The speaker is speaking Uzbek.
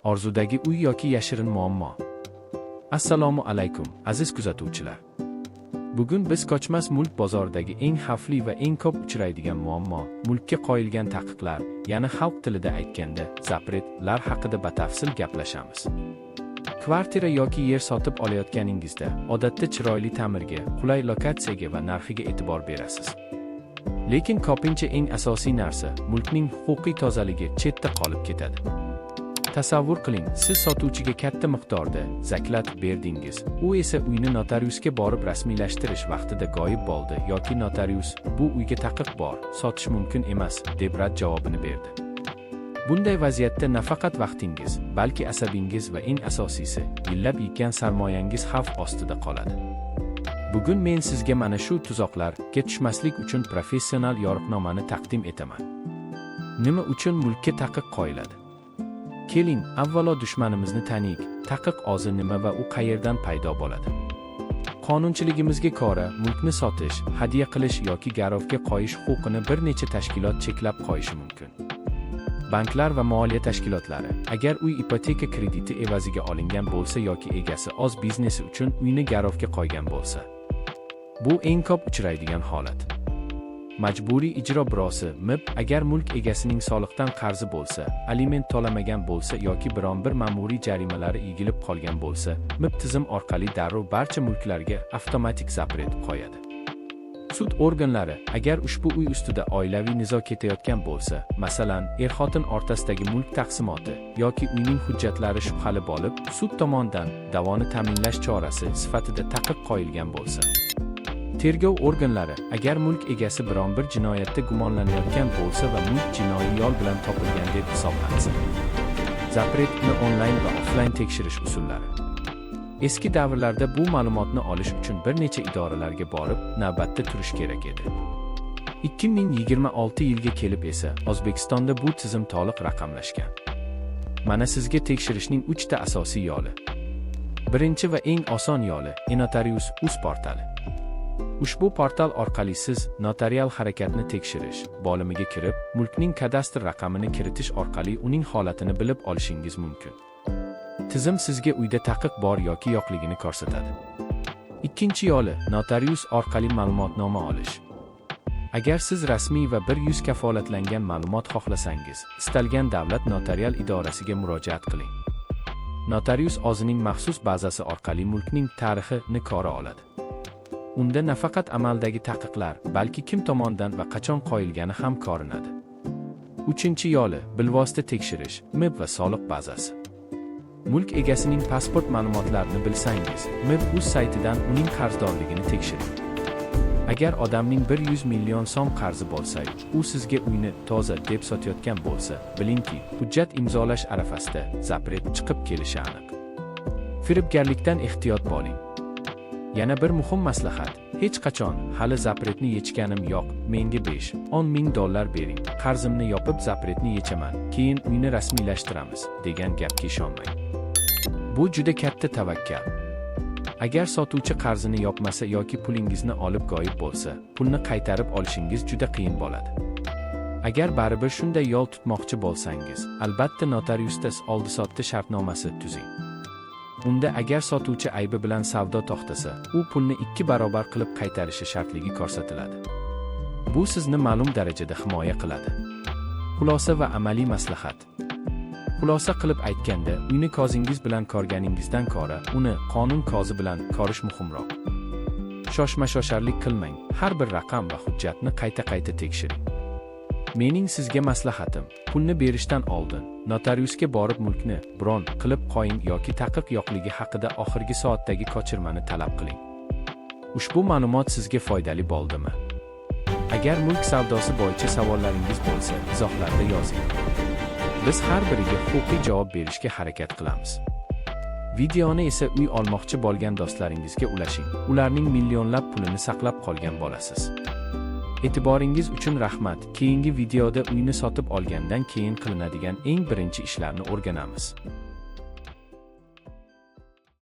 Orzudagi uy yoki yashirin muammo. Assalomu alaykum, aziz kuzatuvchilar. Bugun biz ko'chmas mulk bozoridagi eng xavfli va eng ko'p uchraydigan muammo, mulkka qo'yilgan taqiqlar, ya'ni xalq tilida aytganda, zapretlar haqida batafsil gaplashamiz. Kvartira yoki yer sotib olayotganingizda, odatda chiroyli ta'mirga, qulay lokatsiyaga va narxiga e'tibor berasiz. Lekin ko'pincha eng asosiy narsa, mulkning huquqiy tozaligi chetda qolib ketadi. Tasavvur qiling, siz sotuvchiga katta miqdorda zaklat berdingiz. U esa uyni notariusga borib rasmiylashtirish vaqtida g'oyib bo'ldi yoki notarius "Bu uyga taqiq bor, sotish mumkin emas" deb rad javobini berdi. Bunday vaziyatda nafaqat vaqtingiz, balki asabingiz va eng asosiysi, yillab yig'gan sarmoyangiz xavf ostida qoladi. Bugun men sizga mana shu tuzoqlarga tushmaslik uchun professional yo'riqnomani taqdim etaman. Nima uchun mulkka taqiq qo'yiladi? Keling, avvalo dushmanimizni taniylik. Taqiq o'zi nima va u qayerdan paydo bo'ladi? Qonunchiligimizga ko'ra, mulkni sotish, hadya qilish yoki garovga qo'yish huquqini bir necha tashkilot cheklab qo'yishi mumkin. Banklar va moliya tashkilotlari, agar uy ipoteka krediti evaziga olingan bo'lsa yoki egasi o'z biznesi uchun uyni garovga qo'ygan bo'lsa. Bu eng ko'p uchraydigan holat. Majburiy ijro byurosi (MIB) agar mulk egasining soliqdan qarzi bo'lsa, aliment to'lamagan bo'lsa yoki biron bir ma'muriy jarimalari egilib qolgan bo'lsa, MIB tizim orqali darrov barcha mulklarga avtomatik zapret qo'yadi. Sud organlari agar ushbu uy ustida oilaviy nizo ketayotgan bo'lsa, masalan, er-xotin o'rtasidagi mulk taqsimoti yoki uyning hujjatlari shubhali bo'lib, sud tomonidan da'voni ta'minlash chorasi sifatida taqiq qo'yilgan bo'lsa, tergov organlari agar mulk egasi biron bir jinoyatda gumonlanayotgan bo'lsa va mulk jinoiy yo'l bilan topilgan deb hisoblansa. Zapretni onlayn va offlayn tekshirish usullari. Eski davrlarda bu ma'lumotni olish uchun bir necha idoralarga borib, navbatda turish kerak edi. 2026 yilga kelib esa O'zbekistonda bu tizim to'liq raqamlashgan. Mana sizga tekshirishning 3 ta asosiy yo'li. Birinchi va eng oson yo'li e-Notarius.uz portali. Ushbu portal orqali siz notarial harakatni tekshirish bo'limiga kirib, mulkning kadastr raqamini kiritish orqali uning holatini bilib olishingiz mumkin. Tizim sizga uyda taqiq bor yoki yo'qligini ko'rsatadi. Ikkinchi yo'li notarius orqali ma'lumotnoma olish. Agar siz rasmiy va 100 kafolatlangan ma'lumot xohlasangiz, istalgan davlat notarial idorasiga murojaat qiling. Notarius o'zining maxsus bazasi orqali mulkning tarixini ko'ra oladi. Unda nafaqat amaldagi taqiqlar, balki kim tomonidan va qachon qo'yilgani ham ko'rinadi. Uchinchi yo'li bilvosita tekshirish, MIB va soliq bazasi. Mulk egasining pasport ma'lumotlarini bilsangiz, MIB o'z saytidan uning qarzdorligini tekshiring. Agar odamning 100 million so'm qarzi bo'lsa, u sizga uyni toza deb sotayotgan bo'lsa, bilingki, hujjat imzolash arafasida zapret chiqib kelishi aniq. Firibgarlikdan ehtiyot bo'ling. Yana bir muhim maslahat, hech qachon hali zapretni yechganim yo'q, menga 5-10 ming dollar bering, qarzimni yopib zapretni yechaman, keyin uyni rasmiylashtiramiz degan gapga ishonmang. Bu juda katta tavakkal. Agar sotuvchi qarzini yopmasa yoki pulingizni olib g'oyib bo'lsa, pulni qaytarib olishingiz juda qiyin bo'ladi. Agar baribir shunday yo'l tutmoqchi bo'lsangiz, albatta notariusda oldi-sotdi shartnomasi tuzing. Unda agar sotuvchi aybi bilan savdo to'xtasa, u pulni 2 barobar qilib qaytarishi shartligi ko'rsatiladi. Bu sizni ma'lum darajada himoya qiladi. Xulosa va amaliy maslahat. Xulosa qilib aytganda, uyni ko'zingiz bilan ko'rganingizdan ko'ra, uni qonun ko'zi bilan ko'rish muhimroq. Shoshma-shosharlik qilmang, har bir raqam va hujjatni qayta-qayta tekshiring. Mening sizga maslahatim, pulni berishdan oldin notariusga borib mulkni bron qilib qo'ying yoki taqiq yo'qligi haqida oxirgi soatdagi ko'chirmani talab qiling. Ushbu ma'lumot sizga foydali bo'ldimi? Agar mulk savdosi bo'yicha savollaringiz bo'lsa, izohlarda yozing. Biz har biriga huquqiy javob berishga harakat qilamiz. Videoni esa uy olmoqchi bo'lgan do'stlaringizga ulashing. Ularning millionlab pulini saqlab qolgan bo'lasiz. E'tiboringiz uchun rahmat. Keyingi videoda uyni sotib olgandan keyin qilinadigan eng birinchi ishlarni o'rganamiz.